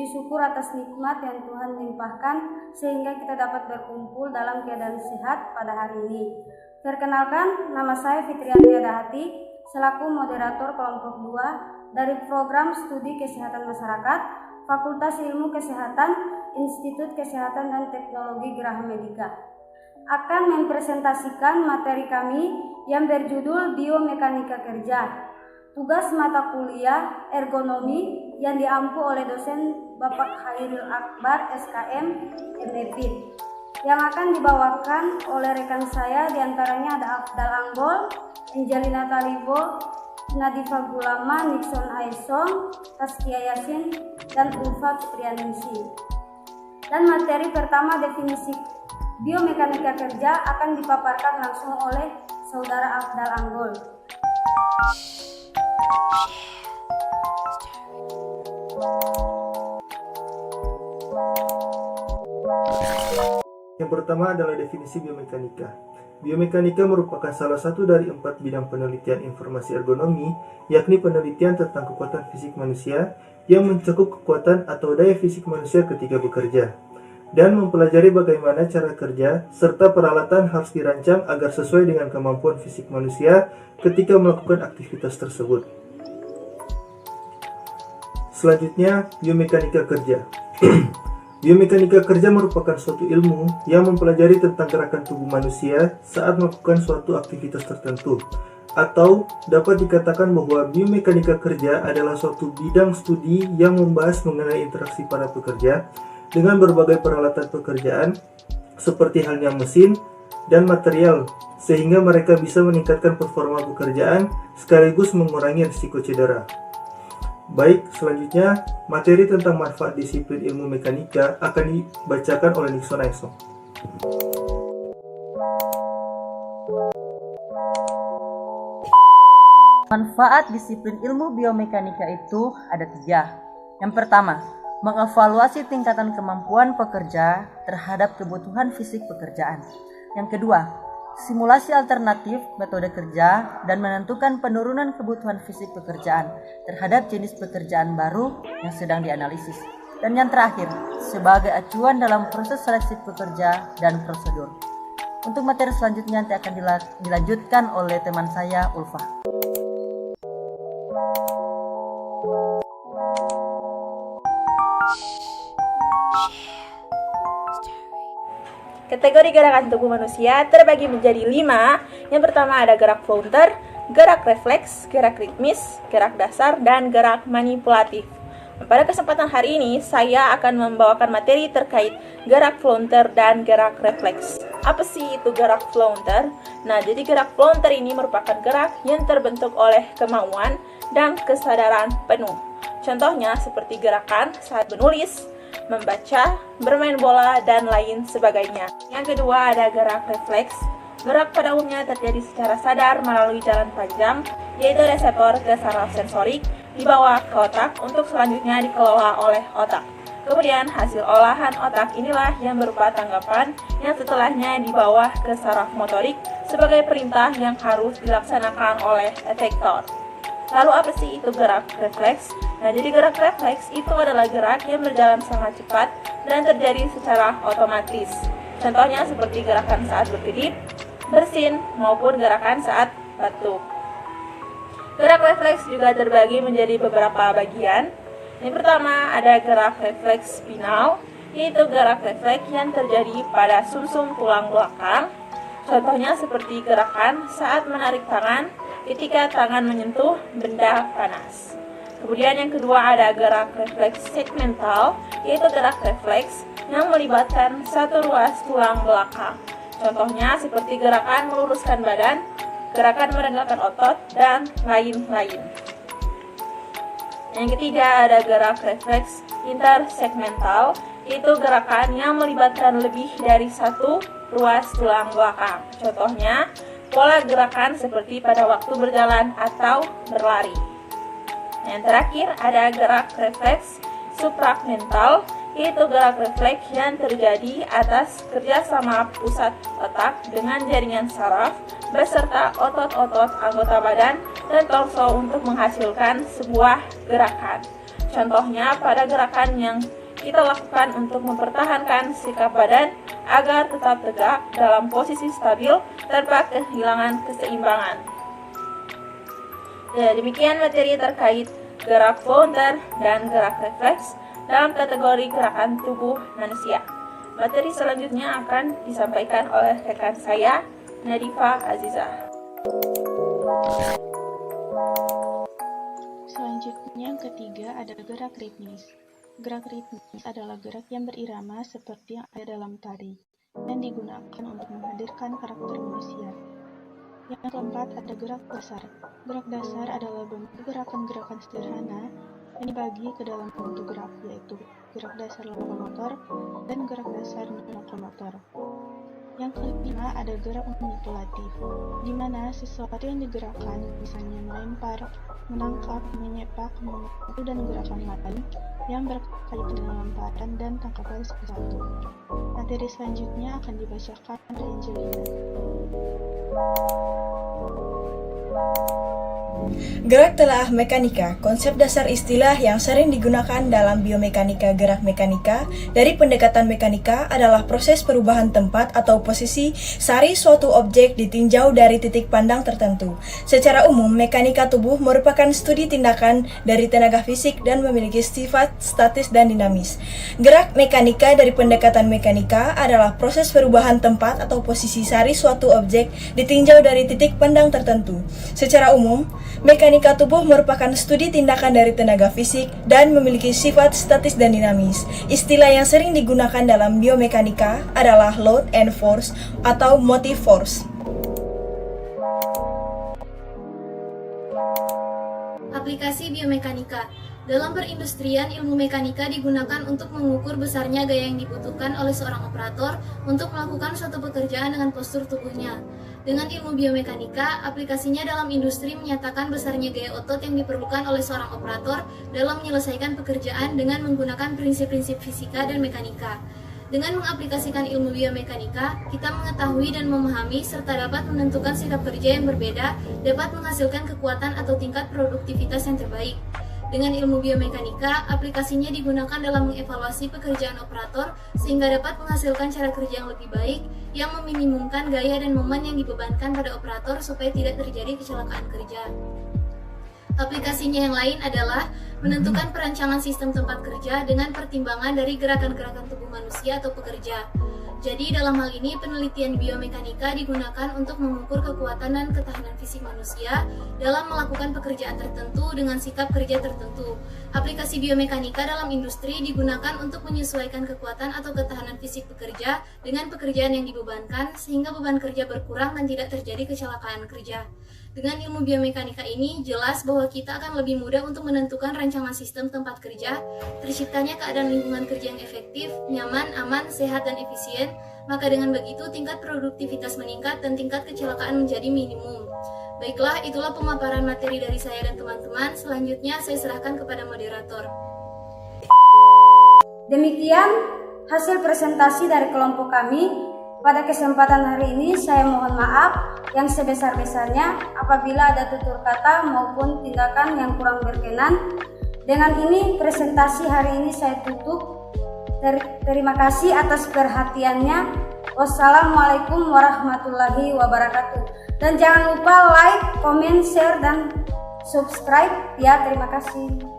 Puji syukur atas nikmat yang Tuhan limpahkan sehingga kita dapat berkumpul dalam keadaan sehat pada hari ini. Perkenalkan, nama saya Fitrianti Adahati selaku moderator kelompok 2 dari program studi Kesehatan Masyarakat, Fakultas Ilmu Kesehatan, Institut Kesehatan dan Teknologi Geraha Medica. Akan mempresentasikan materi kami yang berjudul Biomekanika Kerja. Tugas mata kuliah ergonomi yang diampu oleh dosen Bapak Khairil Akbar SKM MEPID yang akan dibawakan oleh rekan saya, diantaranya ada Afdal Anggol, Angelina Talibo, Nadifa Gulama, Nixon Aisong, Taskia Yasin, dan Ulfa Fitrianingsi. Dan materi pertama, definisi biomekanika kerja, akan dipaparkan langsung oleh Saudara Afdal Anggol. Yang pertama adalah definisi biomekanika. Biomekanika merupakan salah satu dari 4 bidang penelitian informasi ergonomi, yakni penelitian tentang kekuatan fisik manusia yang mencakup kekuatan atau daya fisik manusia ketika bekerja, dan mempelajari bagaimana cara kerja serta peralatan harus dirancang agar sesuai dengan kemampuan fisik manusia ketika melakukan aktivitas tersebut. Selanjutnya, biomekanika kerja. Biomekanika kerja merupakan suatu ilmu yang mempelajari tentang gerakan tubuh manusia saat melakukan suatu aktivitas tertentu, atau dapat dikatakan bahwa biomekanika kerja adalah suatu bidang studi yang membahas mengenai interaksi para pekerja dengan berbagai peralatan pekerjaan seperti halnya mesin dan material, sehingga mereka bisa meningkatkan performa pekerjaan sekaligus mengurangi risiko cedera. Baik, selanjutnya materi tentang manfaat disiplin ilmu mekanika akan dibacakan oleh Nixon Aisong. Manfaat disiplin ilmu biomekanika itu ada 3. Yang pertama, mengevaluasi tingkatan kemampuan pekerja terhadap kebutuhan fisik pekerjaan. Yang kedua, simulasi alternatif metode kerja dan menentukan penurunan kebutuhan fisik pekerjaan terhadap jenis pekerjaan baru yang sedang dianalisis. Dan yang terakhir, sebagai acuan dalam proses seleksi pekerja dan prosedur. Untuk materi selanjutnya nanti akan dilanjutkan oleh teman saya, Ulfa. Kategori gerakan tubuh manusia terbagi menjadi 5. Yang pertama ada gerak flounter, gerak refleks, gerak ritmis, gerak dasar, dan gerak manipulatif. Pada kesempatan hari ini, saya akan membawakan materi terkait gerak flounter dan gerak refleks. Apa sih itu gerak flounter? Nah, jadi gerak flounter ini merupakan gerak yang terbentuk oleh kemauan dan kesadaran penuh. Contohnya seperti gerakan saat menulis, membaca, bermain bola, dan lain sebagainya. Yang kedua ada gerak refleks. Gerak pada umumnya terjadi secara sadar melalui jalan panjang, yaitu reseptor ke saraf sensorik dibawa ke otak untuk selanjutnya dikelola oleh otak. Kemudian hasil olahan otak inilah yang berupa tanggapan yang setelahnya dibawa ke saraf motorik sebagai perintah yang harus dilaksanakan oleh efektor. Lalu apa sih itu gerak refleks? Nah, jadi gerak refleks itu adalah gerak yang berjalan sangat cepat dan terjadi secara otomatis. Contohnya seperti gerakan saat berkedip, bersin, maupun gerakan saat batuk. Gerak refleks juga terbagi menjadi beberapa bagian. Yang pertama ada gerak refleks spinal, yaitu gerak refleks yang terjadi pada sumsum tulang belakang. Contohnya seperti gerakan saat menarik tangan ketika tangan menyentuh benda panas. Kemudian yang kedua ada gerak refleks segmental, yaitu gerak refleks yang melibatkan satu ruas tulang belakang. Contohnya seperti gerakan meluruskan badan, gerakan merenggakan otot, dan lain-lain. Yang ketiga ada gerak refleks intersegmental, yaitu gerakan yang melibatkan lebih dari satu ruas tulang belakang. Contohnya pola gerakan seperti pada waktu berjalan atau berlari. Yang terakhir ada gerak refleks supramental, yaitu gerak refleks yang terjadi atas kerjasama pusat otak dengan jaringan saraf beserta otot-otot anggota badan dan torso untuk menghasilkan sebuah gerakan. Contohnya pada gerakan yang kita lakukan untuk mempertahankan sikap badan agar tetap tegak dalam posisi stabil tanpa kehilangan keseimbangan. Demikian materi terkait gerak flounter dan gerak refleks dalam kategori gerakan tubuh manusia. Materi selanjutnya akan disampaikan oleh rekan saya, Nadifa Azizah. Selanjutnya yang ketiga ada gerak ritmis. Gerak ritmis adalah gerak yang berirama seperti yang ada dalam tari dan digunakan untuk menghadirkan karakter manusia. Yang keempat ada gerak dasar. Gerak dasar adalah bentuk gerakan-gerakan sederhana yang dibagi ke dalam bentuk gerak, yaitu gerak dasar lokomotor dan gerak dasar non-lokomotor. Yang kelima ada gerak manipulatif, di mana sesuatu yang digerakkan, misalnya melempar, menangkap, menyepak, memukul, dan gerakan lain yang berkaitan dengan lemparan dan tangkapan sesuatu. Materi selanjutnya akan dibacakan oleh Angelina. Gerak telaah mekanika, konsep dasar istilah yang sering digunakan dalam biomekanika gerak mekanika dari pendekatan mekanika adalah proses perubahan tempat atau posisi sari suatu objek ditinjau dari titik pandang tertentu. Secara umum, mekanika tubuh merupakan studi tindakan dari tenaga fisik dan memiliki sifat statis dan dinamis. Gerak mekanika dari pendekatan mekanika adalah proses perubahan tempat atau posisi sari suatu objek ditinjau dari titik pandang tertentu. Secara umum, mekanika tubuh merupakan studi tindakan dari tenaga fisik dan memiliki sifat statis dan dinamis. Istilah yang sering digunakan dalam biomekanika adalah load and force atau motive force. Aplikasi biomekanika. Dalam perindustrian, ilmu mekanika digunakan untuk mengukur besarnya gaya yang dibutuhkan oleh seorang operator untuk melakukan suatu pekerjaan dengan postur tubuhnya. Dengan ilmu biomekanika, aplikasinya dalam industri menyatakan besarnya gaya otot yang diperlukan oleh seorang operator dalam menyelesaikan pekerjaan dengan menggunakan prinsip-prinsip fisika dan mekanika. Dengan mengaplikasikan ilmu biomekanika, kita mengetahui dan memahami serta dapat menentukan sikap kerja yang berbeda, dapat menghasilkan kekuatan atau tingkat produktivitas yang terbaik. Dengan ilmu biomekanika, aplikasinya digunakan dalam mengevaluasi pekerjaan operator sehingga dapat menghasilkan cara kerja yang lebih baik, yang meminimumkan gaya dan momen yang dibebankan pada operator supaya tidak terjadi kecelakaan kerja. Aplikasinya yang lain adalah menentukan perancangan sistem tempat kerja dengan pertimbangan dari gerakan-gerakan tubuh manusia atau pekerja. Jadi dalam hal ini penelitian biomekanika digunakan untuk mengukur kekuatan dan ketahanan fisik manusia dalam melakukan pekerjaan tertentu dengan sikap kerja tertentu. Aplikasi biomekanika dalam industri digunakan untuk menyesuaikan kekuatan atau ketahanan fisik pekerja dengan pekerjaan yang dibebankan sehingga beban kerja berkurang dan tidak terjadi kecelakaan kerja. Dengan ilmu biomekanika ini, jelas bahwa kita akan lebih mudah untuk menentukan rancangan sistem tempat kerja, terciptanya keadaan lingkungan kerja yang efektif, nyaman, aman, sehat, dan efisien, maka dengan begitu tingkat produktivitas meningkat dan tingkat kecelakaan menjadi minimum. Baiklah, itulah pemaparan materi dari saya dan teman-teman. Selanjutnya saya serahkan kepada moderator. Demikian hasil presentasi dari kelompok kami. Pada kesempatan hari ini saya mohon maaf yang sebesar-besarnya apabila ada tutur kata maupun tindakan yang kurang berkenan. Dengan ini presentasi hari ini saya tutup. Terima kasih atas perhatiannya. Wassalamualaikum warahmatullahi wabarakatuh. Dan jangan lupa like, comment, share, dan subscribe ya. Terima kasih.